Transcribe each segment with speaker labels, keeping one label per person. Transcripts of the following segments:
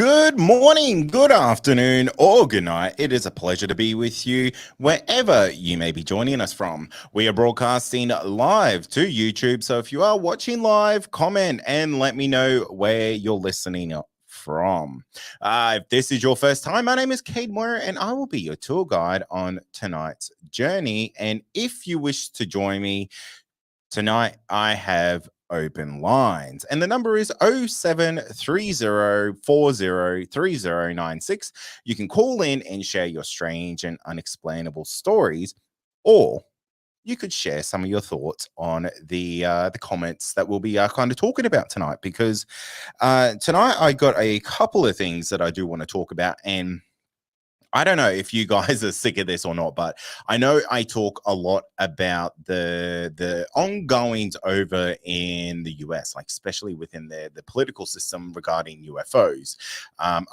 Speaker 1: Good morning, good afternoon, or good night. It is a pleasure to be with you wherever you may be joining us from. We are broadcasting live to YouTube, so if you are watching live, comment and let me know where you're listening from. If this is your first time, my name is Cade Moore and I will be your tour guide on tonight's journey. And if you wish to join me tonight, I have open lines, and the number is 0730403096. You can call in and share your strange and unexplainable stories, or you could share some of your thoughts on the comments that we'll be kind of talking about tonight, because tonight I got a couple of things that I do want to talk about. And I don't know if you guys are sick of this or not, but I know I talk a lot about the ongoings over in the US, like especially within the political system regarding UFOs,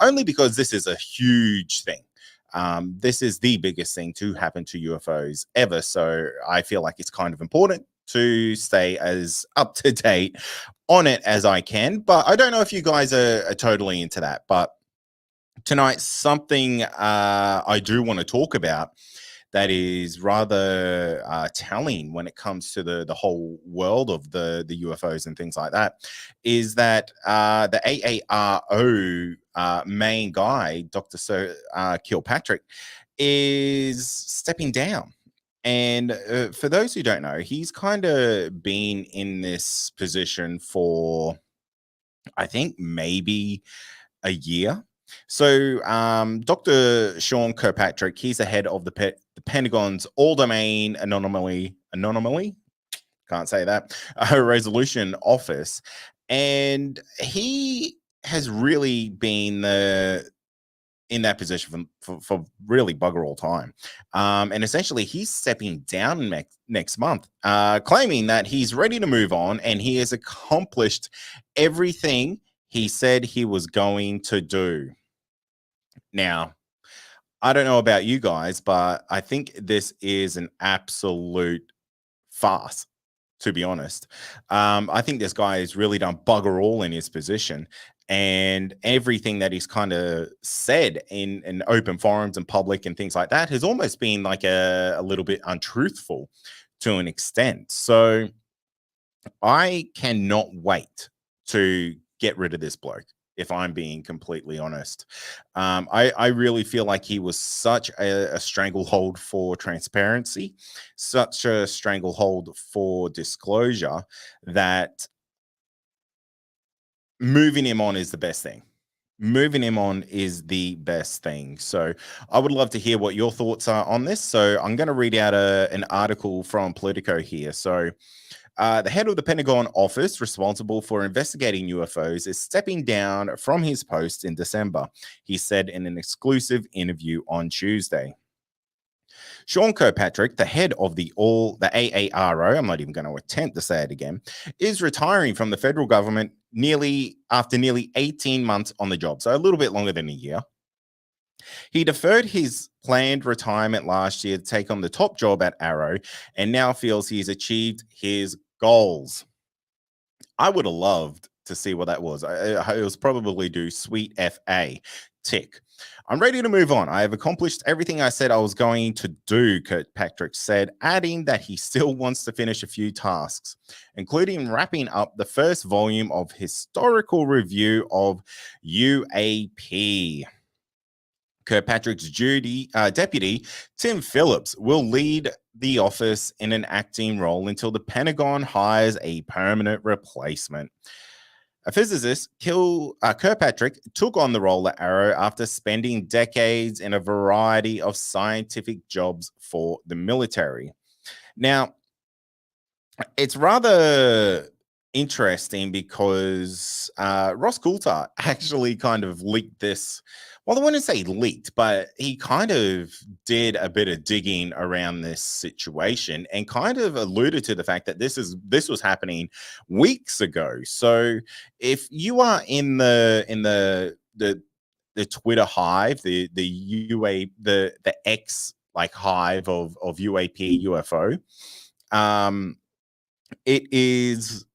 Speaker 1: only because this is a huge thing. This is the biggest thing to happen to UFOs ever. So I feel like it's kind of important to stay as up to date on it as I can. But I don't know if you guys are totally into that. But tonight, something I do want to talk about that is rather telling when it comes to the whole world of the UFOs and things like that, is that the AARO main guy, Dr. Sir Kilpatrick, is stepping down. And for those who don't know, he's kind of been in this position for, I think, maybe a year. So, Dr. Sean Kirkpatrick, he's the head of the Pentagon's all-domain anomaly, can't say that, resolution office, and he has really been in that position for really bugger all time. And essentially, he's stepping down next month, claiming that he's ready to move on and he has accomplished everything he said he was going to do. Now, I don't know about you guys, but I think this is an absolute farce, to be honest. I think this guy has really done bugger all in his position, and everything that he's kind of said in open forums and public and things like that has almost been like a little bit untruthful to an extent. So I cannot wait to get rid of this bloke, if I'm being completely honest. I really feel like he was such a stranglehold for transparency, such a stranglehold for disclosure, that moving him on is the best thing. Moving him on is the best thing. So I would love to hear what your thoughts are on this. So I'm going to read out an article from Politico here. So the head of the Pentagon office responsible for investigating UFOs is stepping down from his post in December, he said in an exclusive interview on Tuesday. Sean Kirkpatrick, the head of the AARO, I'm not even going to attempt to say it again, is retiring from the federal government after nearly 18 months on the job, so a little bit longer than a year. He deferred his planned retirement last year to take on the top job at Arrow and now feels he's achieved his goals. I would have loved to see what that was. It was probably do sweet FA tick. I'm ready to move on. I have accomplished everything I said I was going to do, Kirkpatrick said, adding that he still wants to finish a few tasks, including wrapping up the first volume of historical review of UAP. Kirkpatrick's deputy, Tim Phillips, will lead the office in an acting role until the Pentagon hires a permanent replacement. A physicist, Kirkpatrick took on the role at Arrow after spending decades in a variety of scientific jobs for the military. Now, it's rather interesting because Ross Coulthard actually kind of leaked this. Well, I wouldn't say leaked, but he kind of did a bit of digging around this situation and kind of alluded to the fact that this was happening weeks ago. So if you are in the Twitter hive, the X like hive of UAP UFO, it is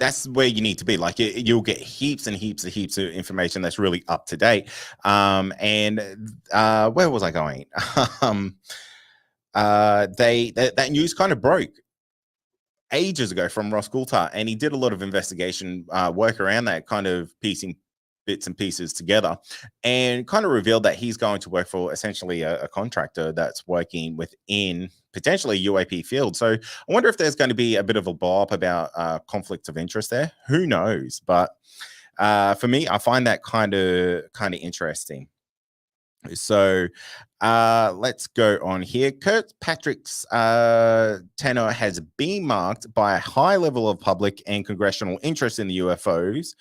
Speaker 1: that's where you need to be. Like you'll get heaps and heaps and heaps of information that's really up to date. And where was I going? That news kind of broke ages ago from Ross Coulthart, and he did a lot of investigation work around that, kind of piecing bits and pieces together, and kind of revealed that he's going to work for essentially a contractor that's working within potentially UAP field. So I wonder if there's going to be a bit of a blow up about conflicts of interest there. Who knows? But for me, I find that kind of interesting. So let's go on here. Kirkpatrick's tenure has been marked by a high level of public and congressional interest in the UFOs,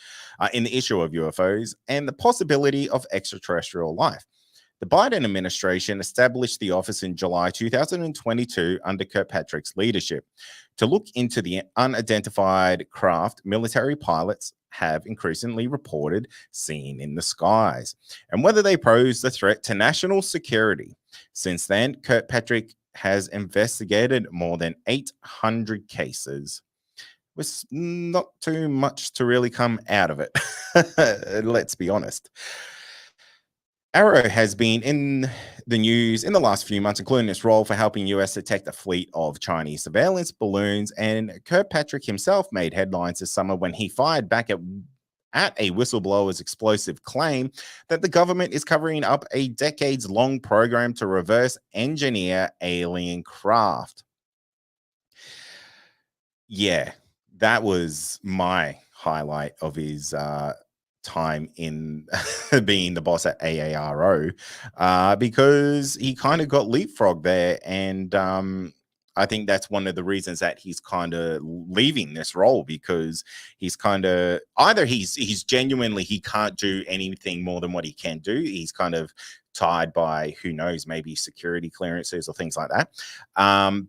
Speaker 1: in the issue of UFOs, and the possibility of extraterrestrial life. The Biden administration established the office in July 2022 under Kirkpatrick's leadership to look into the unidentified craft military pilots have increasingly reported seen in the skies and whether they pose a threat to national security. Since then, Kirkpatrick has investigated more than 800 cases, with not too much to really come out of it. Let's be honest. Arrow has been in the news in the last few months, including its role for helping US detect a fleet of Chinese surveillance balloons. And Kirkpatrick himself made headlines this summer when he fired back at a whistleblower's explosive claim that the government is covering up a decades-long program to reverse engineer alien craft. Yeah, that was my highlight of his time in being the boss at AARO, because he kind of got leapfrogged there. And I think that's one of the reasons that he's kind of leaving this role, because he's kind of either he's genuinely, he can't do anything more than what he can do. He's kind of tied by, who knows, maybe security clearances or things like that.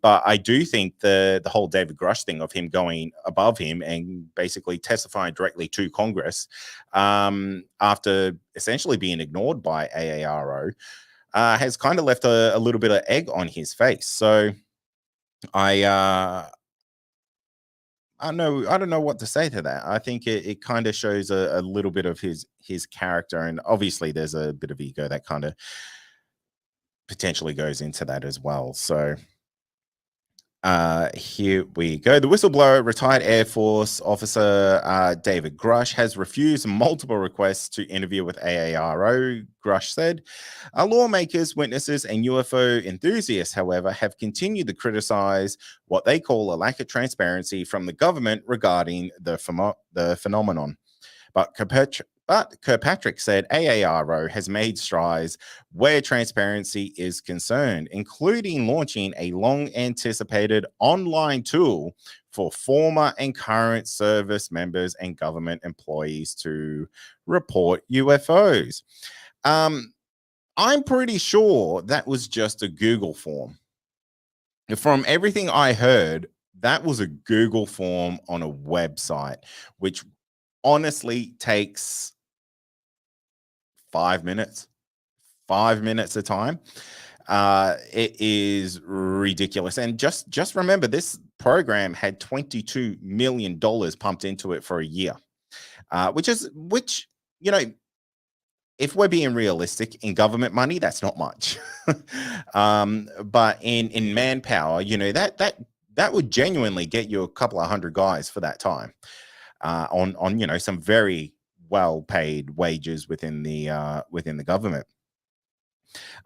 Speaker 1: But I do think the whole David Grush thing of him going above him and basically testifying directly to Congress, after essentially being ignored by AARO, has kind of left a little bit of egg on his face. So I don't know what to say to that. I think it kind of shows a little bit of his character, and obviously there's a bit of ego that kind of potentially goes into that as well. So here we go. The whistleblower, retired Air Force officer David Grush, has refused multiple requests to interview with AARO. Grush said, lawmakers, witnesses, and UFO enthusiasts, however, have continued to criticize what they call a lack of transparency from the government regarding the phenomenon. But Kirkpatrick said AARO has made strides where transparency is concerned, including launching a long-anticipated online tool for former and current service members and government employees to report UFOs. I'm pretty sure that was just a Google form. From everything I heard, that was a Google form on a website, which honestly takes 5 minutes of time. It is ridiculous. And just remember, this program had $22 million pumped into it for a year, which, you know, if we're being realistic, in government money, that's not much. But in manpower, you know, that would genuinely get you a couple of hundred guys for that time, on you know, some very well-paid wages within the government.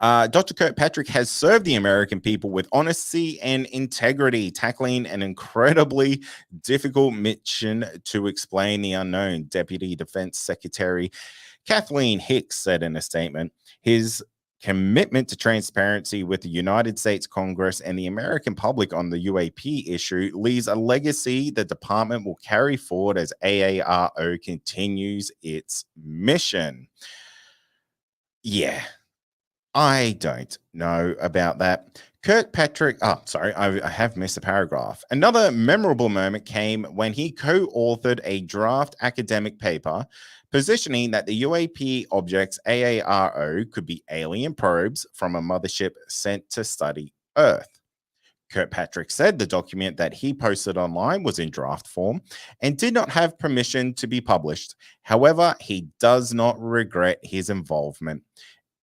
Speaker 1: Dr. Kirkpatrick has served the American people with honesty and integrity, tackling an incredibly difficult mission to explain the unknown, Deputy Defense Secretary Kathleen Hicks said in a statement. His commitment to transparency with the United States Congress and the American public on the UAP issue leaves a legacy the department will carry forward as AARO continues its mission. Yeah, I don't know about that. Kirkpatrick, I have missed a paragraph. Another memorable moment came when he co-authored a draft academic paper positioning that the UAP objects AARO could be alien probes from a mothership sent to study Earth. Kirkpatrick said the document that he posted online was in draft form and did not have permission to be published. However, he does not regret his involvement.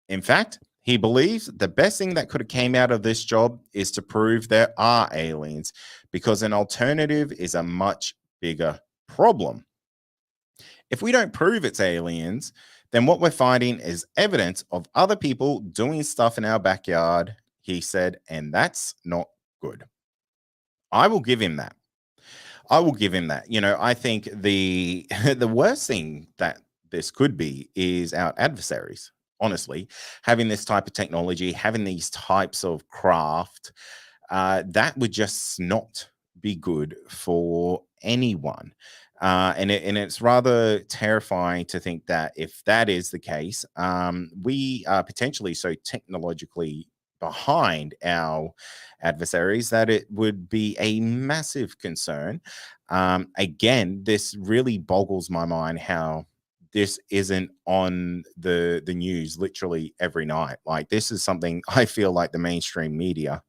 Speaker 1: In fact, he believes the best thing that could have came out of this job is to prove there are aliens, because an alternative is a much bigger problem. If we don't prove it's aliens, then what we're finding is evidence of other people doing stuff in our backyard, he said, and that's not good. I will give him that. I will give him that. I think the the worst thing that this could be is our adversaries. Honestly, having this type of technology, having these types of craft, that would just not be good for anyone. And it's rather terrifying to think that if that is the case, we are potentially so technologically behind our adversaries that it would be a massive concern. Again, this really boggles my mind how this isn't on the news literally every night. Like, this is something I feel like the mainstream media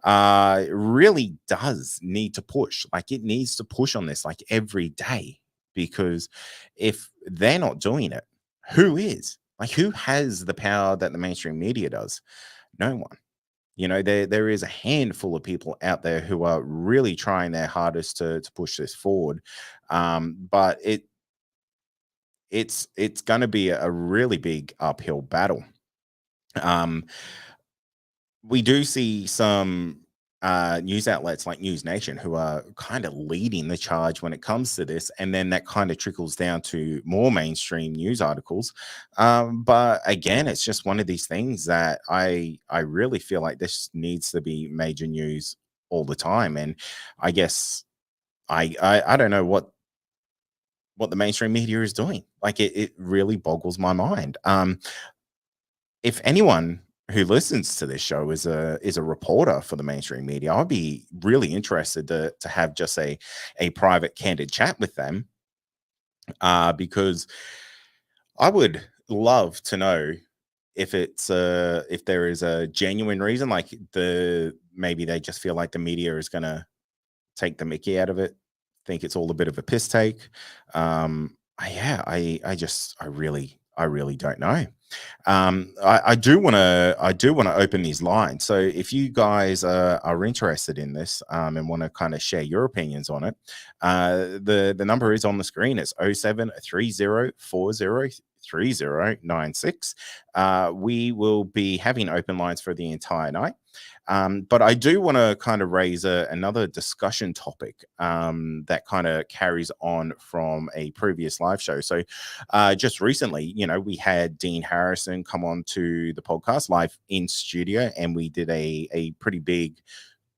Speaker 1: really does need to push. Like, it needs to push on this like every day, because if they're not doing it, who is? Like, who has the power that the mainstream media does? No one. There is a handful of people out there who are really trying their hardest to push this forward. But it's going to be a really big uphill battle. Um, we do see some news outlets like News Nation who are kind of leading the charge when it comes to this, and then that kind of trickles down to more mainstream news articles. But again, it's just one of these things that I really feel like this needs to be major news all the time. And I guess I don't know what the mainstream media is doing. Like, it really boggles my mind. If anyone who listens to this show is a reporter for the mainstream media, I'd be really interested to have just a private, candid chat with them, because I would love to know if there is a genuine reason, like maybe they just feel like the media is gonna take the mickey out of it, think it's all a bit of a piss take. Yeah, I really don't know. I do want to open these lines. So if you guys are interested in this, and want to kind of share your opinions on it, the number is on the screen. It's 0730403096. We will be having open lines for the entire night. But I do want to kind of raise another discussion topic that kind of carries on from a previous live show. So just recently, we had Dean Harrison come on to the podcast live in studio, and we did a pretty big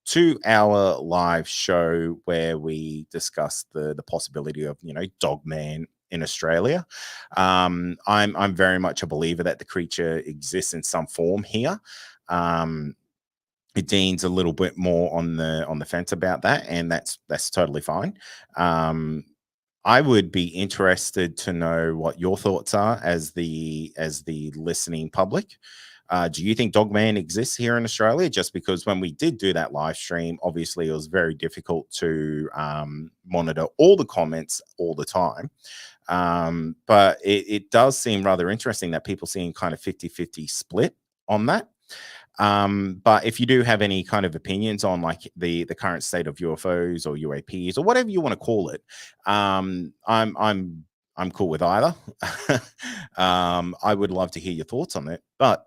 Speaker 1: 2-hour live show where we discussed the possibility of Dogman in Australia. I'm very much a believer that the creature exists in some form here. Dean's a little bit more on the fence about that, and that's totally fine. I would be interested to know what your thoughts are as the listening public. Do you think Dogman exists here in Australia? Just because when we did do that live stream, obviously it was very difficult to monitor all the comments all the time. But it does seem rather interesting that people seem kind of 50-50 split on that. But if you do have any kind of opinions on like the current state of UFOs or UAPs or whatever you want to call it, I'm cool with either. I would love to hear your thoughts on it. But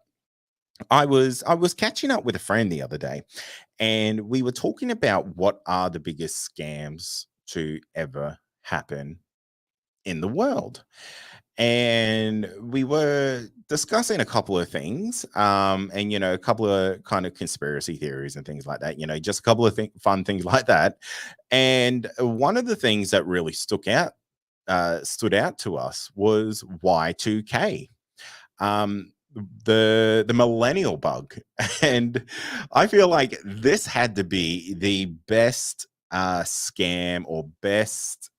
Speaker 1: I was catching up with a friend the other day, and we were talking about what are the biggest scams to ever happen in the world. And we were discussing a couple of things, and a couple of kind of conspiracy theories and things like that, just a couple of fun things like that. And one of the things that really stood out to us was Y2K, um the millennial bug. And I feel like this had to be the best scam or best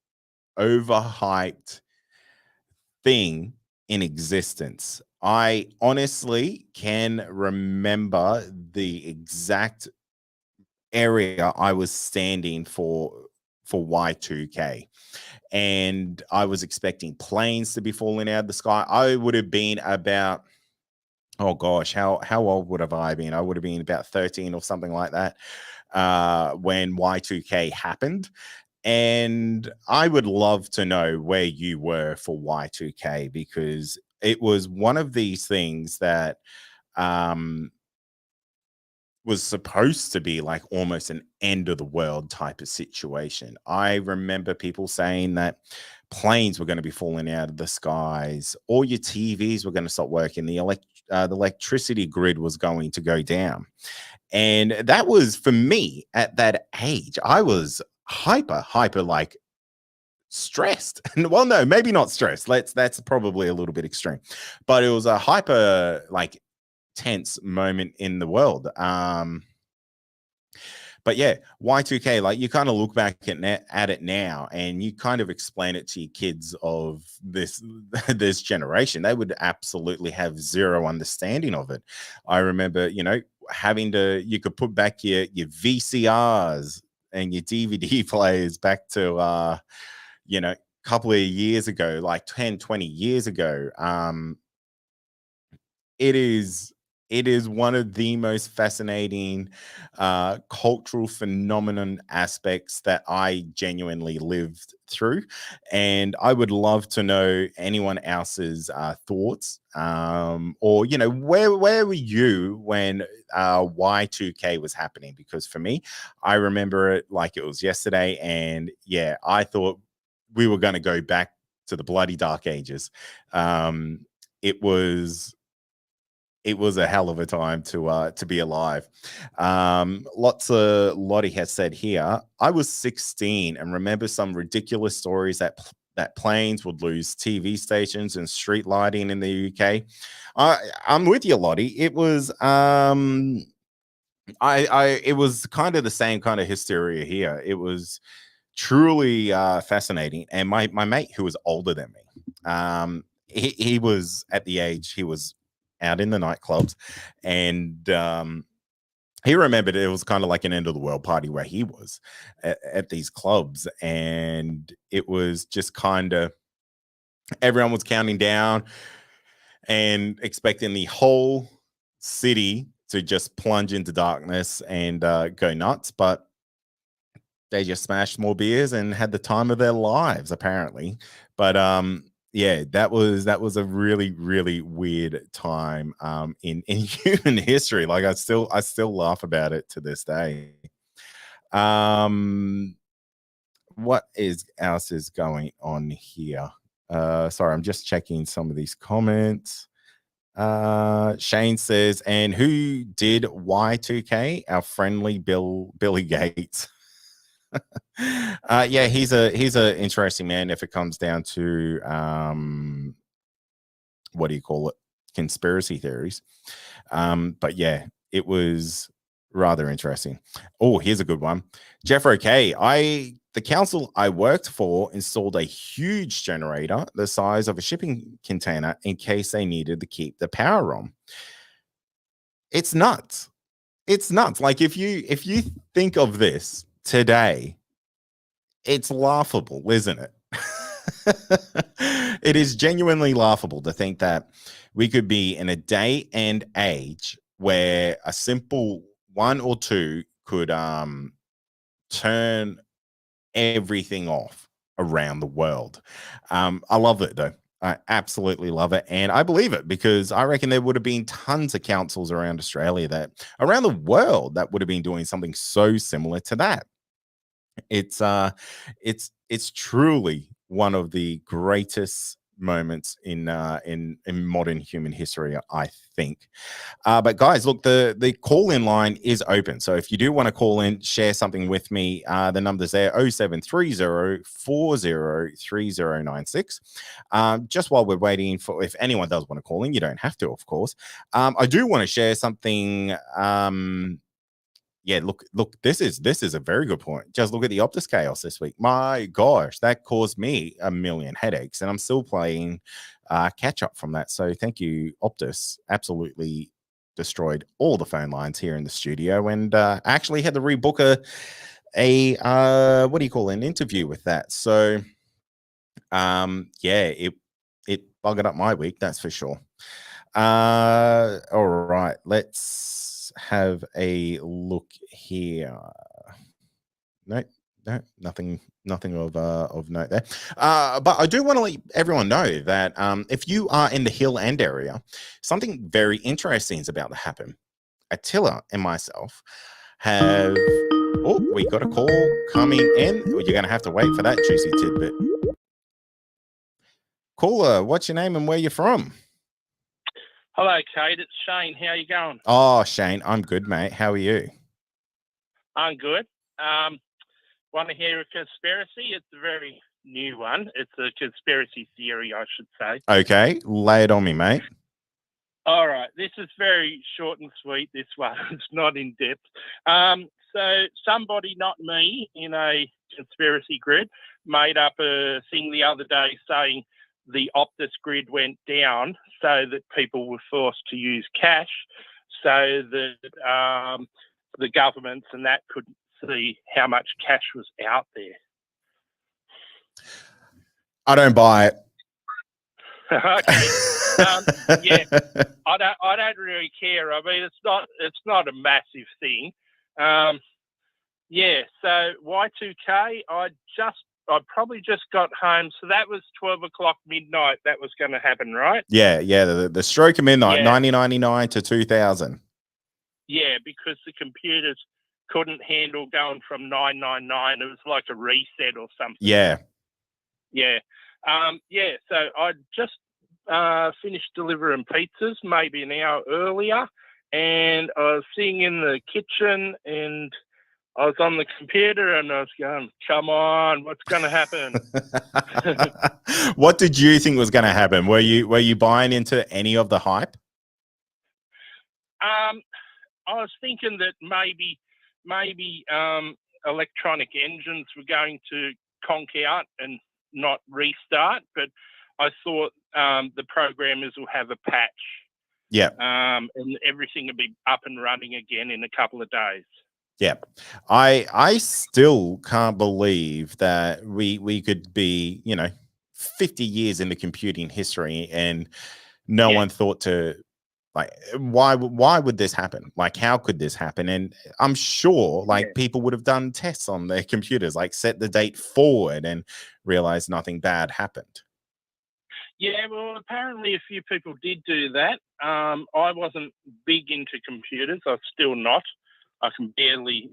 Speaker 1: overhyped thing in existence. I honestly can remember the exact area I was standing for Y2K, and I was expecting planes to be falling out of the sky. I would have been about, oh gosh, how old would have I been? I would have been about 13 or something like that when Y2K happened. And I would love to know where you were for Y2K, because it was one of these things that um, was supposed to be like almost an end of the world type of situation. I remember people saying that planes were going to be falling out of the skies, all your TVs were going to stop working, the electricity grid was going to go down. And that was, for me at that age, I was hyper like stressed. And well, no, maybe not stressed. That's probably a little bit extreme, but it was a hyper like tense moment in the world. But yeah, Y2K, like you kind of look back at it now and you kind of explain it to your kids of this this generation, they would absolutely have zero understanding of it. I remember, having to, you could put back your VCRs and your DVD players back to couple of years ago, like 10, 20 years ago. It is one of the most fascinating cultural phenomenon aspects that I genuinely lived through, and I would love to know anyone else's thoughts, or where were you when Y2K was happening? Because for me, I remember it like it was yesterday, and yeah, I thought we were going to go back to the bloody dark ages. It was a hell of a time to be alive. Lottie has said here, I was 16 and remember some ridiculous stories that planes would lose TV stations and street lighting in the UK. I'm with you, Lottie. It was it was kind of the same kind of hysteria here. It was truly fascinating. And my mate, who was older than me, he was at the age, he was out in the nightclubs, and he remembered it was kind of like an end of the world party where he was at these clubs, and it was just kind of, everyone was counting down and expecting the whole city to just plunge into darkness and go nuts, but they just smashed more beers and had the time of their lives, apparently. But yeah, that was a really, really weird time in human history. Like I still laugh about it to this day. um what else is going on here? Sorry, I'm just checking some of these comments. Shane says, and who did Y2K? Our friendly Billy Gates. Yeah, he's a interesting man if it comes down to what do you call it, conspiracy theories. But yeah, it was rather interesting. Oh, here's a good one. Jeff OK, the council I worked for installed a huge generator the size of a shipping container in case they needed to keep the power on. It's nuts. It's nuts. Like if you think of this today, it's laughable, isn't it? It is genuinely laughable to think that we could be in a day and age where a simple one or two could turn everything off around the world. I love it though. I absolutely love it. And I believe it because I reckon there would have been tons of councils around Australia, that around the world, that would have been doing something so similar to that. It's truly one of the greatest moments in modern human history, I think. But guys, look, the call in line is open. So if you do want to call in, share something with me, the number's there: 0730403096. Just while we're waiting for, if anyone does want to call in, you don't have to, of course. I do want to share something. Yeah, look, this is a very good point. Just look at the Optus chaos this week. My gosh, that caused me a million headaches, and I'm still playing catch up from that. So thank you, Optus. Absolutely destroyed all the phone lines here in the studio, and actually had to rebook a what do you call an interview with that. So yeah, it buggered up my week, that's for sure. All right, let's have a look here. No, nothing of note there. But I do want to let everyone know that if you are in the Hill End area, something very interesting is about to happen. Attila and myself have... Oh, we got a call coming in. You're going to have to wait for that juicy tidbit. Caller, what's your name and where you're from?
Speaker 2: Hello, Kate. It's Shane. How you going?
Speaker 1: Oh, Shane, I'm good, mate. How are you?
Speaker 2: I'm good. Want to hear a conspiracy? It's a very new one. It's a conspiracy theory, I should say.
Speaker 1: Okay, lay it on me, mate.
Speaker 2: All right. This is very short and sweet, this one. It's not in depth. So somebody, not me, in a conspiracy grid, made up a thing the other day saying the Optus grid went down so that people were forced to use cash so that the governments and that could see how much cash was out there.
Speaker 1: I don't buy it.
Speaker 2: Okay. Yeah, I don't really care. I mean, it's not a massive thing. Yeah. So Y2K, I probably just got home. So that was 12 o'clock midnight. That was going to happen, right?
Speaker 1: Yeah. The stroke of midnight, 1999 to 2000.
Speaker 2: Yeah, because the computers couldn't handle going from 999. It was like a reset or something.
Speaker 1: Yeah.
Speaker 2: Yeah. Yeah. So I just finished delivering pizzas maybe an hour earlier, and I was sitting in the kitchen and I was on the computer and I was going, come on, what's going to happen?
Speaker 1: What did you think was going to happen? Were you buying into any of the hype?
Speaker 2: I was thinking that maybe electronic engines were going to conk out and not restart, but I thought the programmers will have a patch.
Speaker 1: Yeah.
Speaker 2: And everything will be up and running again in a couple of days.
Speaker 1: Yeah. I still can't believe that we could be, 50 years into computing history and no one thought to, like, why would this happen? Like, how could this happen? And I'm sure people would have done tests on their computers, like set the date forward and realize nothing bad happened.
Speaker 2: Yeah, well, apparently a few people did do that. I wasn't big into computers. I'm still not. I can barely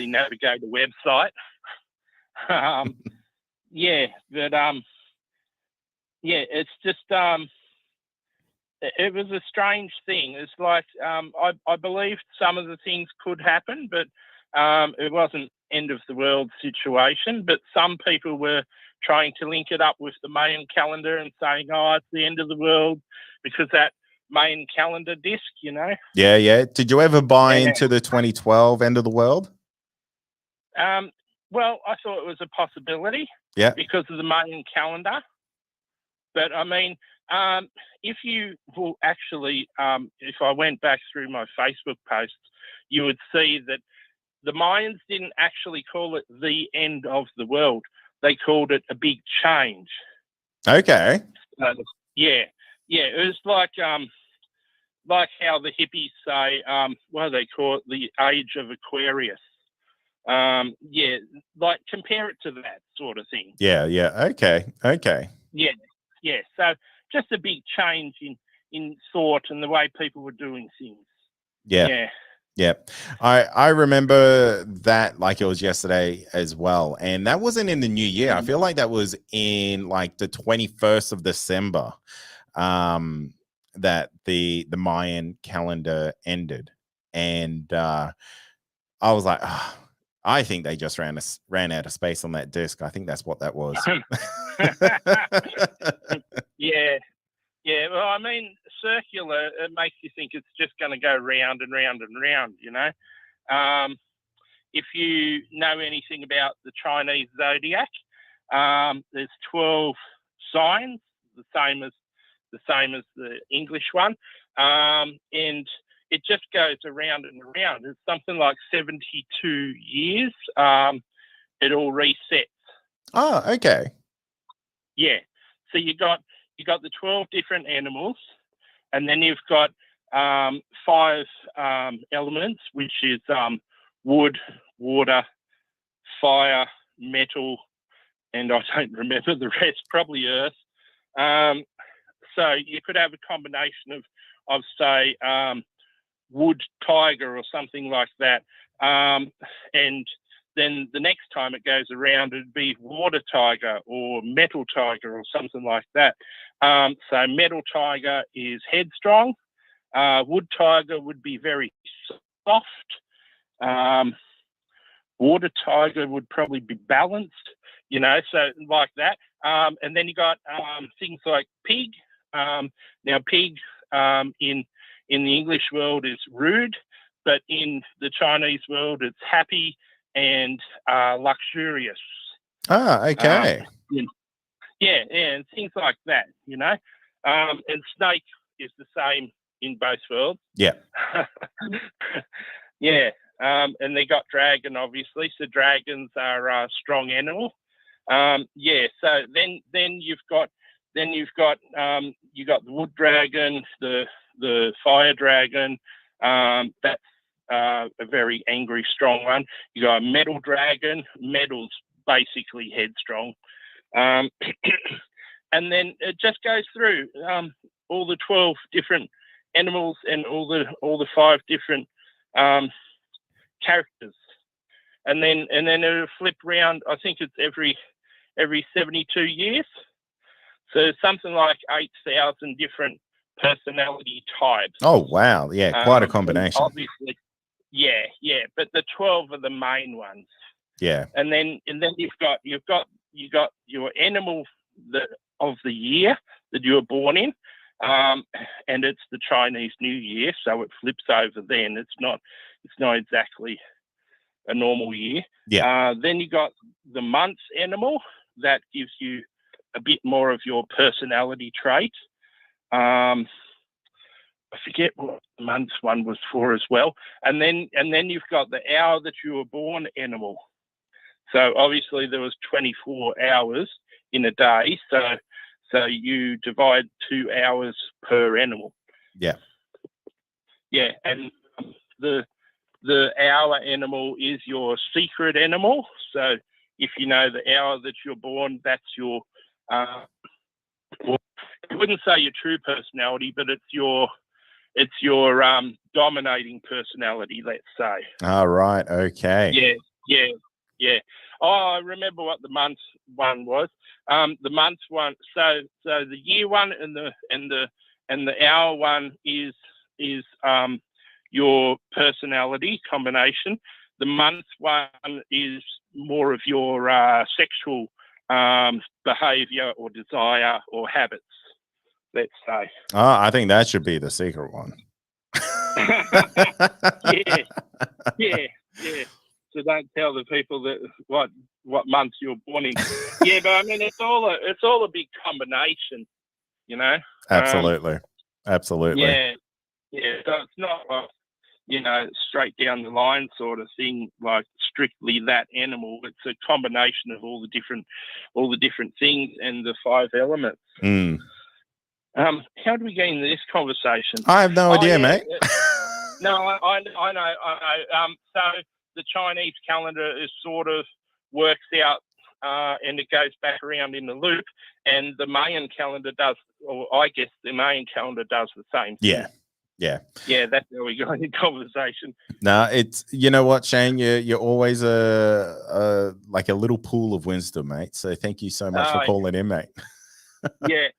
Speaker 2: navigate the website. Yeah, but yeah, it's just it was a strange thing. It's like I believed some of the things could happen, but it wasn't end of the world situation. But some people were trying to link it up with the Mayan calendar and saying, oh, it's the end of the world because that Mayan calendar disc,
Speaker 1: Yeah. Did you ever buy into the 2012 end of the world?
Speaker 2: Well, I thought it was a possibility.
Speaker 1: Yeah.
Speaker 2: Because of the Mayan calendar. But I mean, if you will actually, if I went back through my Facebook posts, you would see that the Mayans didn't actually call it the end of the world. They called it a big change.
Speaker 1: Okay.
Speaker 2: Yeah. It was like how the hippies say, what do they call it? The age of Aquarius. Yeah, like compare it to that sort of thing.
Speaker 1: Yeah. Okay.
Speaker 2: Yeah. So just a big change in thought and the way people were doing things.
Speaker 1: Yeah. I remember that like it was yesterday as well. And that wasn't in the new year. I feel like that was in like the 21st of December, that the Mayan calendar ended. And I was like, oh, I think they just ran out of space on that disc. I think that's what that was.
Speaker 2: Yeah. Well, I mean, circular, it makes you think it's just going to go round and round and round, If you know anything about the Chinese zodiac, there's 12 signs, the same as the English one. And it just goes around and around. It's something like 72 years. It all resets.
Speaker 1: Oh, okay.
Speaker 2: Yeah. So you got the 12 different animals, and then you've got 5 elements, which is wood, water, fire, metal, and I don't remember the rest, probably earth. So you could have a combination of say, wood tiger or something like that. And then the next time it goes around, it'd be water tiger or metal tiger or something like that. So metal tiger is headstrong. Wood tiger would be very soft. Water tiger would probably be balanced, so like that. And then you got things like pig. Now, pig in the English world is rude, but in the Chinese world, it's happy and luxurious.
Speaker 1: Ah, okay.
Speaker 2: And things like that, And snake is the same in both worlds.
Speaker 1: Yeah.
Speaker 2: Yeah. And they got dragon, obviously. So dragons are a strong animal. So then you've got the wood dragon, the fire dragon. That's a very angry, strong one. You got a metal dragon. Metal's basically headstrong. And then it just goes through all the 12 different animals and all the 5 different characters. And then it'll flip round. I think it's every 72 years. So something like 8,000 different personality types.
Speaker 1: Oh, wow. Yeah, quite a combination.
Speaker 2: Obviously, yeah. But the 12 are the main ones.
Speaker 1: Yeah.
Speaker 2: And then you've got your animal of the year that you were born in, and it's the Chinese New Year, so it flips over then. It's not exactly a normal year.
Speaker 1: Yeah.
Speaker 2: Then you got the month's animal that gives you a bit more of your personality trait. I forget what the month's one was for as well. And then you've got the hour that you were born animal. So obviously there was 24 hours in a day. So you divide 2 hours per animal.
Speaker 1: Yeah.
Speaker 2: Yeah. And the hour animal is your secret animal. So if you know the hour that you're born, that's your, I wouldn't say your true personality, but it's your dominating personality, let's say.
Speaker 1: All right. Okay.
Speaker 2: Yeah. Oh, I remember what the month one was. The month one. So the year one and the hour one is your personality combination. The month one is more of your sexual behavior or desire or habits, let's say.
Speaker 1: Oh, I think that should be the secret one.
Speaker 2: Yeah. So don't tell the people that what month you're born in. Yeah, but I mean it's all a big combination,
Speaker 1: Absolutely. Absolutely.
Speaker 2: Yeah. So it's not like, straight down the line sort of thing, like strictly that animal. It's a combination of all the different things and the 5 elements.
Speaker 1: Mm.
Speaker 2: How do we get into this conversation?
Speaker 1: I have no idea, mate.
Speaker 2: No, I know. So the Chinese calendar is sort of works out and it goes back around in the loop, and the Mayan calendar does, or I guess the Mayan calendar does the same thing.
Speaker 1: Yeah.
Speaker 2: That's how we go into conversation.
Speaker 1: No, it's, you know what, Shane, you're always like a little pool of wisdom, mate. So thank you so much for calling in, mate.
Speaker 2: Yeah.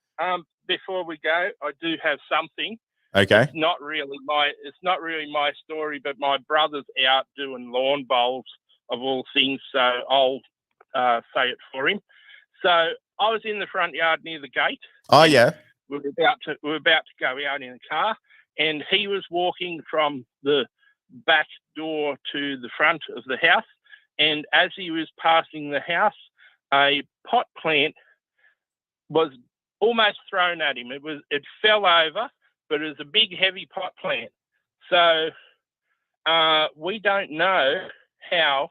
Speaker 2: Before we go, I do have something.
Speaker 1: Okay.
Speaker 2: It's not really my story, but my brother's out doing lawn bowls of all things, so I'll say it for him. So I was in the front yard near the gate.
Speaker 1: Oh yeah.
Speaker 2: We were about to go out in the car, and he was walking from the back door to the front of the house. And as he was passing the house, a pot plant was almost thrown at him. It fell over, but it was a big, heavy pot plant. So we don't know how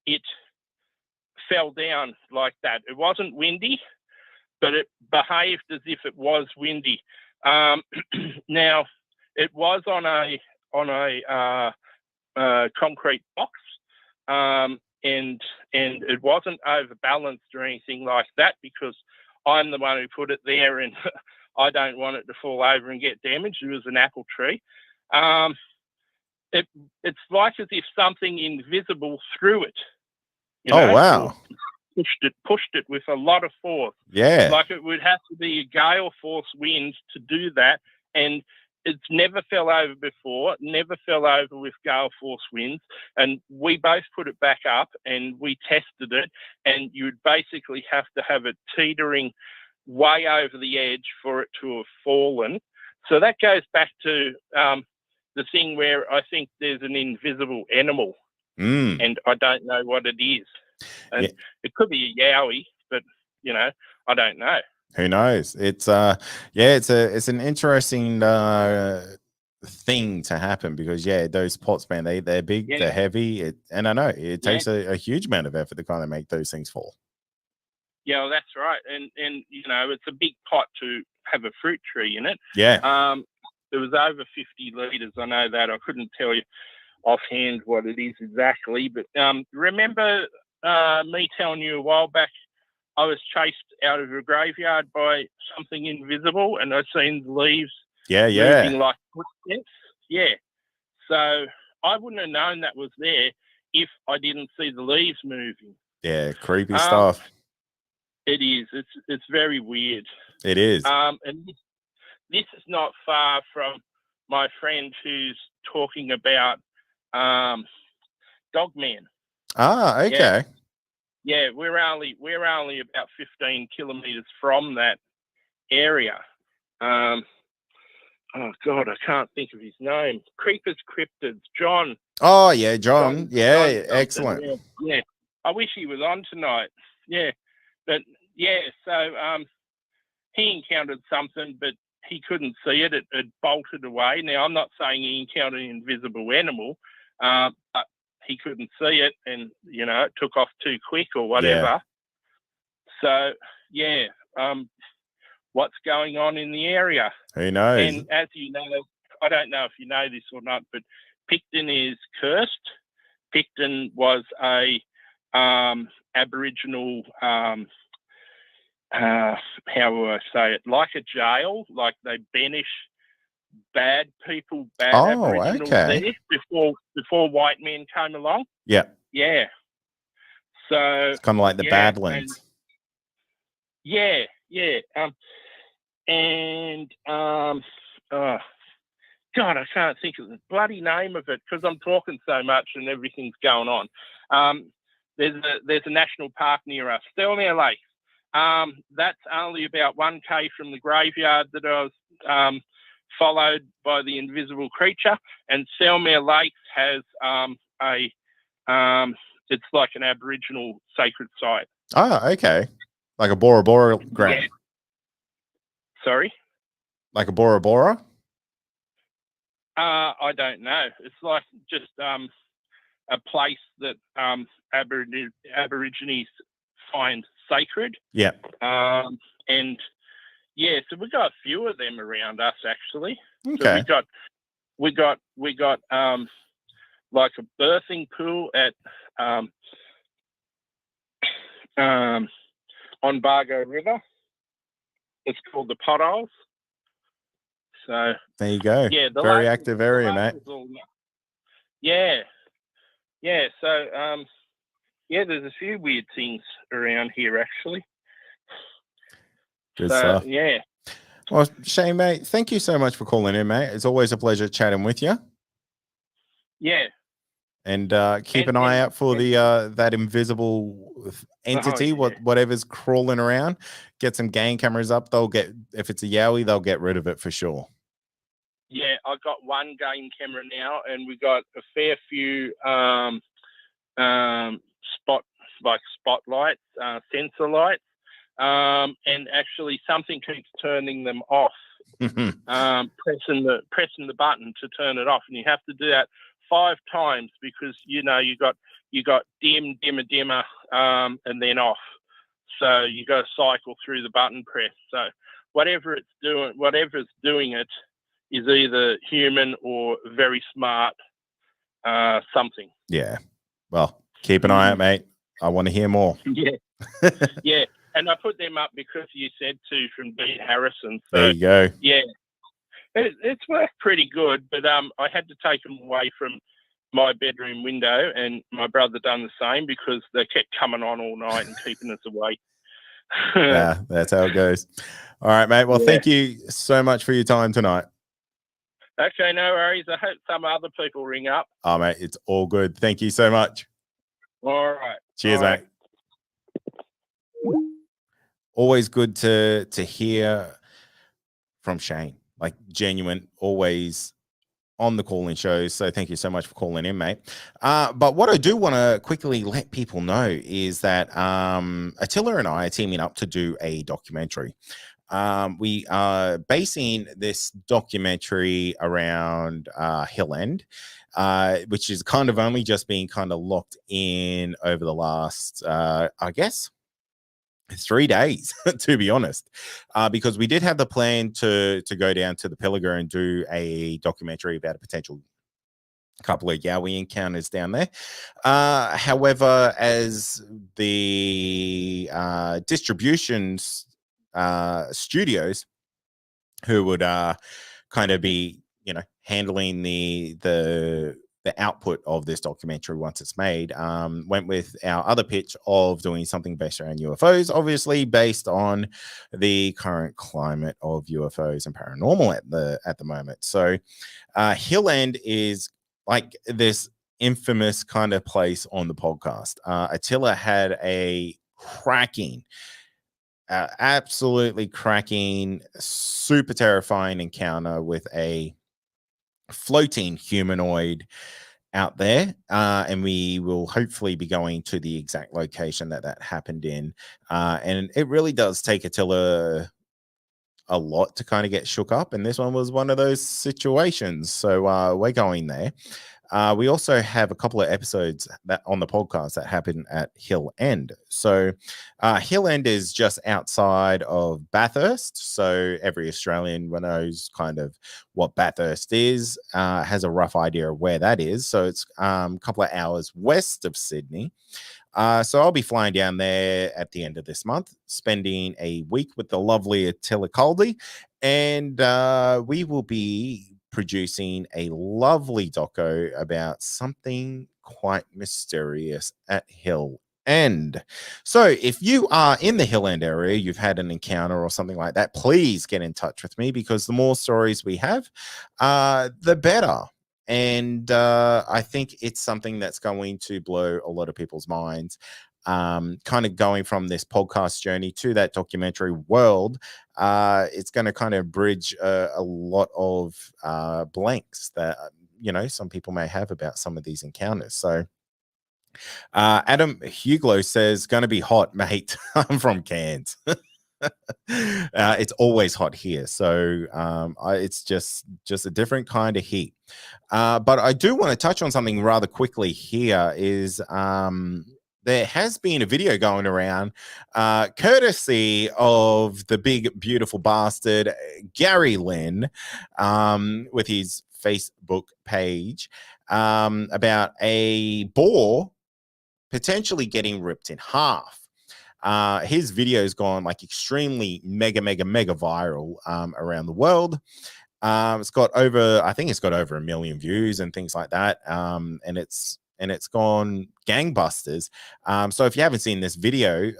Speaker 2: it fell down like that. It wasn't windy, but it behaved as if it was windy. Now, it was on a concrete box, and it wasn't overbalanced or anything like that, because I'm the one who put it there, and I don't want it to fall over and get damaged. It was an apple tree. It's like as if something invisible threw it.
Speaker 1: Oh, wow.
Speaker 2: Pushed it with a lot of force.
Speaker 1: Yeah.
Speaker 2: Like it would have to be a gale force wind to do that. And it's never fell over before, never fell over with gale force winds. And we both put it back up and we tested it. And you'd basically have to have it teetering way over the edge for it to have fallen. So that goes back to the thing where I think there's an invisible animal. And I don't know what it is. And it could be a yowie, but I don't know.
Speaker 1: Who knows? It's it's an interesting thing to happen, because those pots, man, they're big, they're heavy, and I know it takes a huge amount of effort to kind of make those things fall.
Speaker 2: Yeah, well, that's right, and it's a big pot to have a fruit tree in it.
Speaker 1: Yeah.
Speaker 2: It was over 50 litres. I know that. I couldn't tell you offhand what it is exactly, but remember me telling you a while back, I was chased out of a graveyard by something invisible, and I seen the leaves moving like footsteps. Yeah. So I wouldn't have known that was there if I didn't see the leaves moving.
Speaker 1: Yeah, creepy stuff.
Speaker 2: It is. It's very weird.
Speaker 1: It is.
Speaker 2: And this is not far from my friend who's talking about Dogman.
Speaker 1: Ah, okay.
Speaker 2: Yeah, we're only about 15 kilometres from that area. Oh God, I can't think of his name. Cryptids, John.
Speaker 1: Oh yeah, John. Yeah, excellent.
Speaker 2: Yeah, I wish he was on tonight. Yeah, but so he encountered something, but he couldn't see it. It bolted away. Now, I'm not saying he encountered an invisible animal, but he couldn't see it, and it took off too quick or whatever. So what's going on in the area?
Speaker 1: Who knows?
Speaker 2: And as you know, I don't know if you know this or not, but Picton is cursed. Picton was a Aboriginal, how will I say it? Like a jail, like they banish bad people, Aboriginals there before white men came along.
Speaker 1: Yeah.
Speaker 2: Yeah. So
Speaker 1: it's kind of like the Badlands.
Speaker 2: God, I can't think of the bloody name of it because I'm talking so much and everything's going on. There's a national park near us, Stelmere Lake. That's only about 1K from the graveyard that I was followed by the invisible creature, and Selmere Lakes has it's like an Aboriginal sacred site.
Speaker 1: Oh, okay. Like a Bora Bora ground.
Speaker 2: Yeah. Sorry?
Speaker 1: Like a Bora Bora?
Speaker 2: I don't know. It's like just a place that Aborigines find sacred.
Speaker 1: Yeah.
Speaker 2: And so we got a few of them around us actually.
Speaker 1: Okay.
Speaker 2: So we got like a birthing pool at on Bargo River. It's called the Potholes. So
Speaker 1: there you go.
Speaker 2: Yeah,
Speaker 1: very active area, mate.
Speaker 2: Yeah. So there's a few weird things around here actually.
Speaker 1: Good stuff.
Speaker 2: Yeah.
Speaker 1: Well, Shane, mate, thank you so much for calling in, mate. It's always a pleasure chatting with you.
Speaker 2: Yeah.
Speaker 1: And keep an eye out for the that invisible entity, whatever's crawling around. Get some game cameras up. If it's a yowie, they'll get rid of it for sure.
Speaker 2: Yeah, I got one game camera now, and we got a fair few spotlights, sensor lights, and actually something keeps turning them off pressing the button to turn it off, and you have to do that 5 times because you got dim, dimmer, dimmer, and then off. So you got to cycle through the button press. So whatever's doing it is either human or very smart something.
Speaker 1: Yeah. Well, keep an eye out, mate. I want to hear more.
Speaker 2: Yeah. Yeah. And I put them up because you said to from Pete Harrison. So,
Speaker 1: there you go.
Speaker 2: Yeah. It's worked pretty good, but I had to take them away from my bedroom window, and my brother done the same because they kept coming on all night and keeping us awake.
Speaker 1: Yeah, that's how it goes. All right, mate. Well, thank you so much for your time tonight.
Speaker 2: Okay, no worries. I hope some other people ring up.
Speaker 1: Oh, mate, it's all good. Thank you so much.
Speaker 2: All right.
Speaker 1: Cheers, mate. Always good to hear from Shane. Like, genuine, always on the call-in shows. So thank you so much for calling in, mate. But what I do want to quickly let people know is that Attila and I are teaming up to do a documentary. We are basing this documentary around Hill End, which is kind of only just being kind of locked in over the last, I guess, 3 days, to be honest, because we did have the plan to go down to the Pilliga and do a documentary about a potential couple of Yowie encounters down there. However, as the distributions studios who would kind of be, handling the output of this documentary once it's made, went with our other pitch of doing something based around UFOs, obviously based on the current climate of UFOs and paranormal at the moment. So Hill End is like this infamous kind of place on the podcast. Attila had a cracking, absolutely cracking, super terrifying encounter with a floating humanoid out there, and we will hopefully be going to the exact location that happened in, and it really does take Attila a lot to kind of get shook up, and this one was one of those situations. So we're going there. We also have a couple of episodes that on the podcast that happen at Hill End. So Hill End is just outside of Bathurst. So every Australian knows kind of what Bathurst is, has a rough idea of where that is. So it's a couple of hours west of Sydney. So I'll be flying down there at the end of this month, spending a week with the lovely Attila Caldy, and we will be producing a lovely doco about something quite mysterious at Hill End. So if you are in the Hill End area, you've had an encounter or something like that, please get in touch with me, because the more stories we have, the better. And I think it's something that's going to blow a lot of people's minds. Kind of going from this podcast journey to that documentary world, it's going to kind of bridge a lot of blanks that some people may have about some of these encounters. So Adam Huglo says, going to be hot, mate. I'm from Cairns. It's always hot here, so it's just a different kind of heat. But I do want to touch on something rather quickly here. Is there has been a video going around, courtesy of the big beautiful bastard Gary Lynn, with his Facebook page, about a boar potentially getting ripped in half. His video's gone like extremely mega viral around the world. It's got over, I think it's got over 1 million views and things like that. And it's gone gangbusters. So if you haven't seen this video,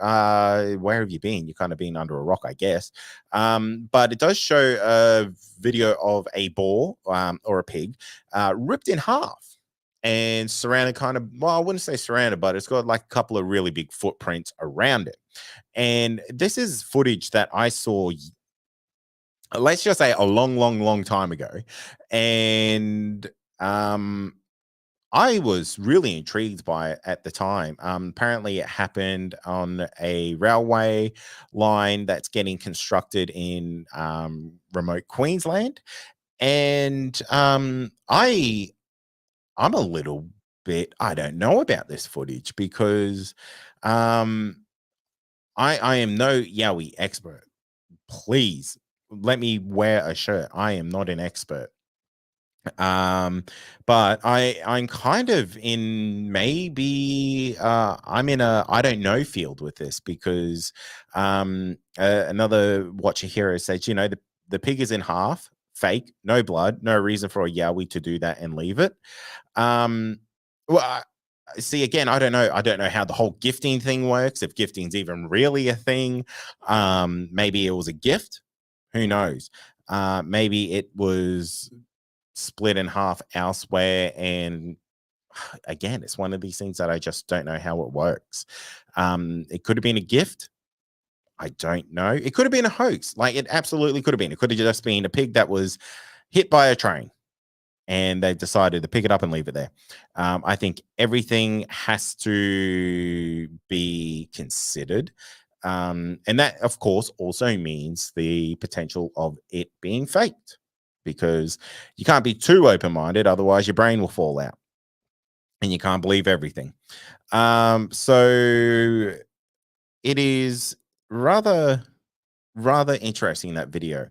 Speaker 1: where have you been? You've kind of been under a rock, I guess. But it does show a video of a boar or a pig ripped in half and surrounded kind of, well, I wouldn't say surrounded, but it's got like a couple of really big footprints around it. And this is footage that I saw, let's just say a long time ago. And I was really intrigued by it at the time. Apparently, it happened on a railway line that's getting constructed in remote Queensland, and I'm a little bit, I don't know about this footage because um, I am no Yowie expert. Please let me wear a shirt. I am not an expert. But I'm kind of in, maybe I'm in a I don't know field with this, because another watcher hero says, the pig is in half, fake, no blood, no reason for a Yowie to do that and leave it. um well see, again, I don't know how the whole gifting thing works, if gifting's even really a thing. Maybe it was a gift, who knows. Maybe it was split in half elsewhere, and again, it's one of these things that I just don't know how it works. It could have been a gift, I don't know. It could have been a hoax, like it absolutely could have been. It could have just been a pig that was hit by a train and they decided to pick it up and leave it there. I think everything has to be considered. And that, of course, also means the potential of it being faked, because you can't be too open minded, otherwise, your brain will fall out and you can't believe everything. So it is rather interesting, that video.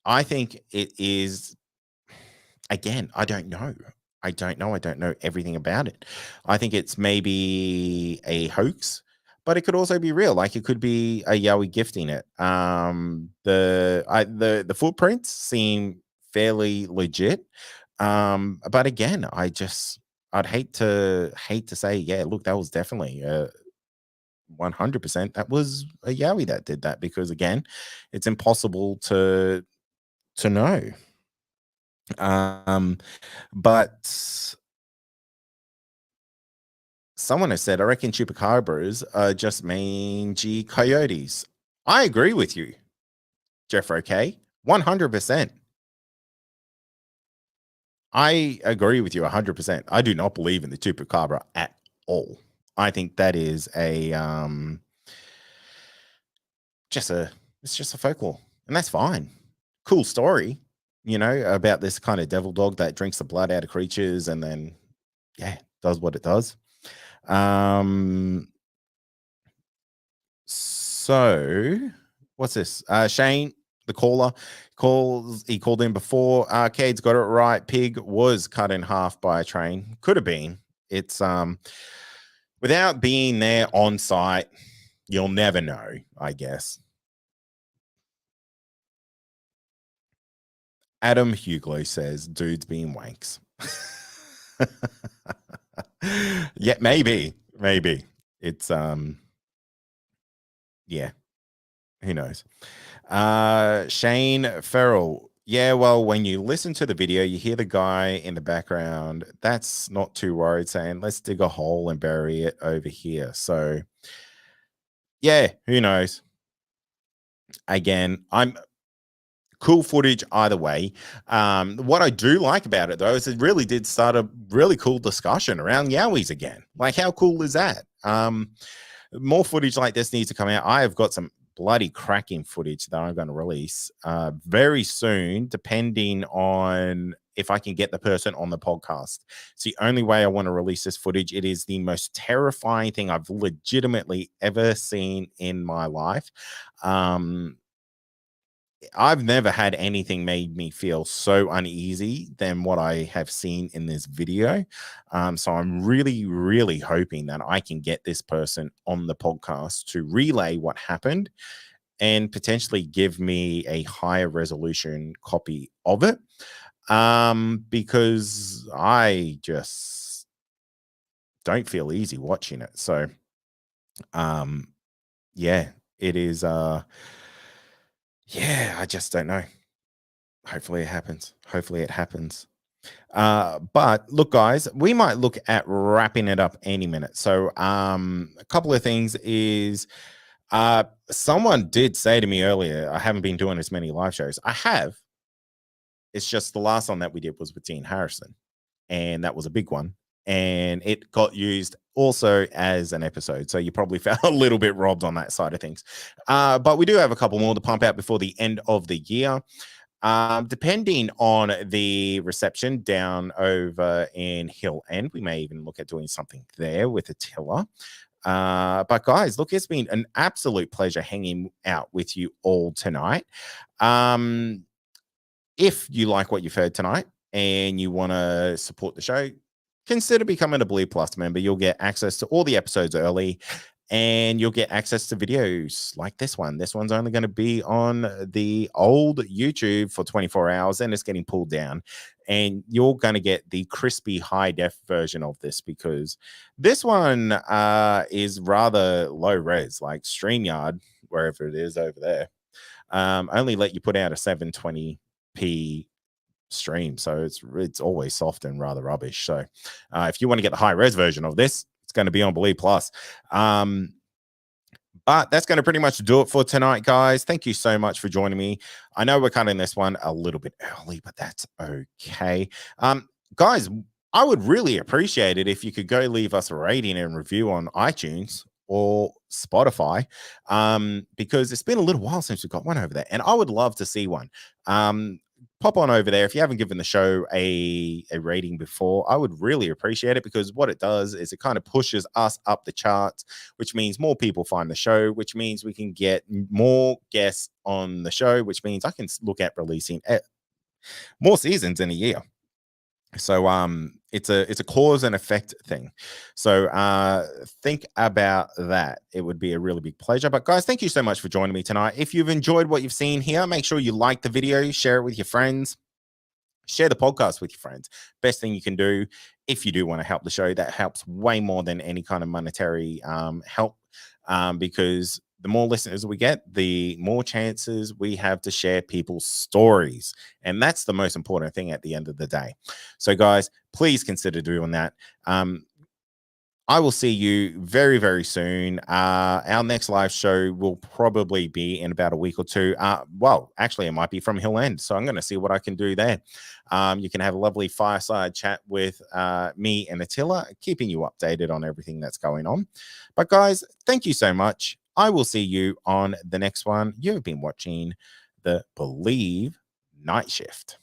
Speaker 1: I think it is, again, I don't know. I don't know everything about it. I think it's maybe a hoax, but it could also be real. Like, it could be a Yowie gifting it. The footprints seem fairly legit. But again, I'd hate to say, yeah, look, that was definitely 100% that was a Yowie that did that, because again, it's impossible to know. Um, but someone has said, I reckon chupacabras are just mangy coyotes. I agree with you, Jeffro K. 100%. I agree with you 100%. I do not believe in the chupacabra at all. I think that is just a it's just a folklore, and that's fine. Cool story, about this kind of devil dog that drinks the blood out of creatures and then, yeah, does what it does. Um, so what's this? Shane, the caller, he called in before. Arcade's got it right. Pig was cut in half by a train. Could have been. It's without being there on site, you'll never know, I guess. Adam Huglo says, dudes being wanks. Yeah, maybe. It's yeah, who knows. Shane Farrell. Yeah, well, when you listen to the video, you hear the guy in the background that's not too worried, saying, let's dig a hole and bury it over here. So yeah, who knows? Again, I'm cool footage either way. What I do like about it, though, is it really did start a really cool discussion around Yowies again. Like, how cool is that? More footage like this needs to come out. I have got some bloody cracking footage that I'm going to release very soon, depending on if I can get the person on the podcast. It's the only way I want to release this footage. It is the most terrifying thing I've legitimately ever seen in my life. I've never had anything made me feel so uneasy than what I have seen in this video. So I'm really, really hoping that I can get this person on the podcast to relay what happened and potentially give me a higher resolution copy of it. Because I just don't feel easy watching it. So, yeah, it is, yeah, I just don't know. Hopefully it happens. But look, guys, we might look at wrapping it up any minute. So a couple of things is someone did say to me earlier, I haven't been doing as many live shows. I have, It's just the last one that we did was with Dean Harrison, and that was a big one. And it got used also as an episode. So you probably felt a little bit robbed on that side of things. But we do have a couple more to pump out before the end of the year. Depending on the reception down over in Hill End, we may even look at doing something there with Attila. But guys, look, it's been an absolute pleasure hanging out with you all tonight. If you like what you've heard tonight and you want to support the show, consider becoming a Blue Plus member. You'll get access to all the episodes early, and you'll get access to videos like this one. This one's only going to be on the old YouTube for 24 hours, and it's getting pulled down. And you're going to get the crispy high def version of this, because this one is rather low res, like StreamYard, wherever it is over there, only let you put out a 720p stream, so it's always soft and rather rubbish. So if you want to get the high res version of this, it's going to be on Believe Plus. But that's going to pretty much do it for tonight, guys. Thank you so much for joining me. I know we're cutting this one a little bit early, but that's okay. Guys, I would really appreciate it if you could go leave us a rating and review on iTunes or Spotify, because it's been a little while since we got one over there, and I would love to see one. Pop on over there if you haven't given the show a rating before. I would really appreciate it, because what it does is it kind of pushes us up the charts, which means more people find the show, which means we can get more guests on the show, which means I can look at releasing more seasons in a year. So it's a cause and effect thing. So think about that. It would be a really big pleasure. But guys, thank you so much for joining me tonight. If you've enjoyed what you've seen here, make sure you like the video, share it with your friends, share the podcast with your friends. Best thing you can do if you do want to help the show. That helps way more than any kind of monetary help, because the more listeners we get, the more chances we have to share people's stories. And that's the most important thing at the end of the day. So guys, please consider doing that. I will see you very, very soon. Our next live show will probably be in about a week or two. Well, actually, it might be from Hill End. So I'm going to see what I can do there. You can have a lovely fireside chat with me and Attila, keeping you updated on everything that's going on. But guys, thank you so much. I will see you on the next one. You've been watching the Believe Night Shift.